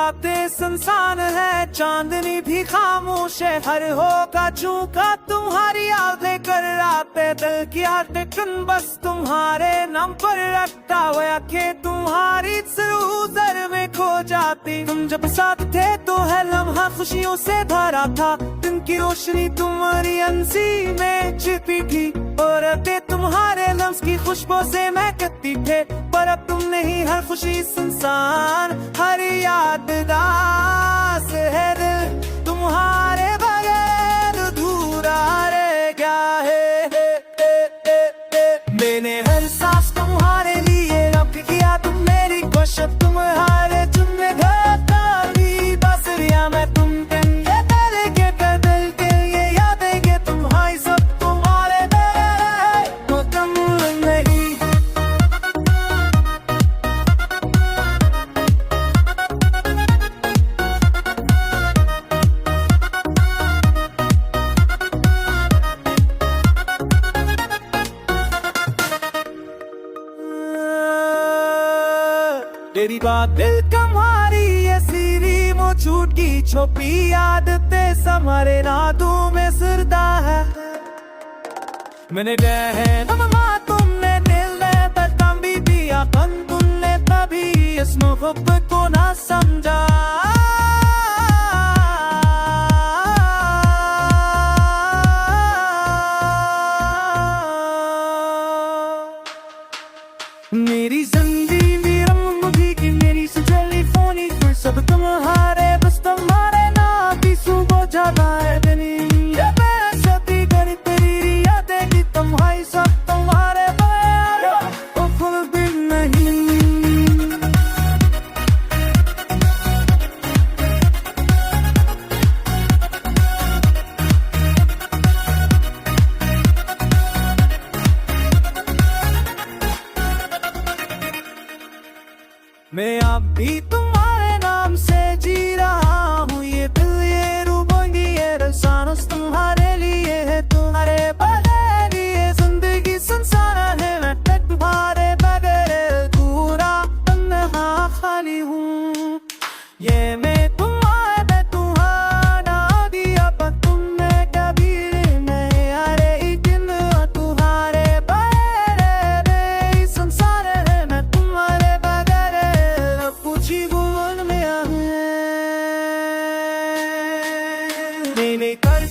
बातें संसान है, चांदनी भी खामोश है। हर होगा चूका तुम्हारी यादें कर राते, दिल की धड़कन बस तुम्हारे नाम पर रखता हुआ, आंखें तुम्हारी सरूजर में खो जाती। तुम जब साथ थे तो है लम्हा खुशियों से भरा था, दिन की रोशनी तुम्हारी अंसी में छिपी थी, और रातें तुम्हारे लम्स की खुशबू से महकती थे। पर अब तुम नहीं, हर खुशी सुनसान, हर याद दास है, दिल तुम्हारे बगैर अधूरा रह गया है। मैंने हर सांस तुम्हारे लिए रब किया, तुम मेरी कोशिश तुम्हारे चुनने घाटा भी बसरिया मैं तुम दिन ये दिल के दिल के ये यादें के तुम्हारी सब तुम्हारे बगैर मुकम्मल नहीं। तेरी बात दिल तुम्हारी ये सीरी मो छूट की छुपी आदतें समारे रातों में सरदा है। मैंने तुमने दिल ने तकम भी दिया, पन तुमने तभी इस मोहब्बत को ना समझा। मेरी जिंदगी में रंग की मेरी सजली फोनी पर सब तुम्हारे बस तुम्हारे नाम की सुबह जाता है बनी ये मेरे साथी घर तेरी यादें की तुम्हारी सब तुम्हारे बगैर ओ फुल भी नहीं। मैं अब भी तुम्हारे नाम से जी रहा हूँ, ये दिल ये रूबंगी ये रसानस तुम्हारे लिए है, तुम्हारे बगैर ये जिंदगी संसार है। मैं तुम्हारे बगैर पूरा तन्हा खाली हूँ, ये मैं तुम्हारा दिया पर तुमने कभी नहीं। अरे एक दिन तुम्हारे बगैर संसार है, मैं तुम्हारे बोल में मैंने कर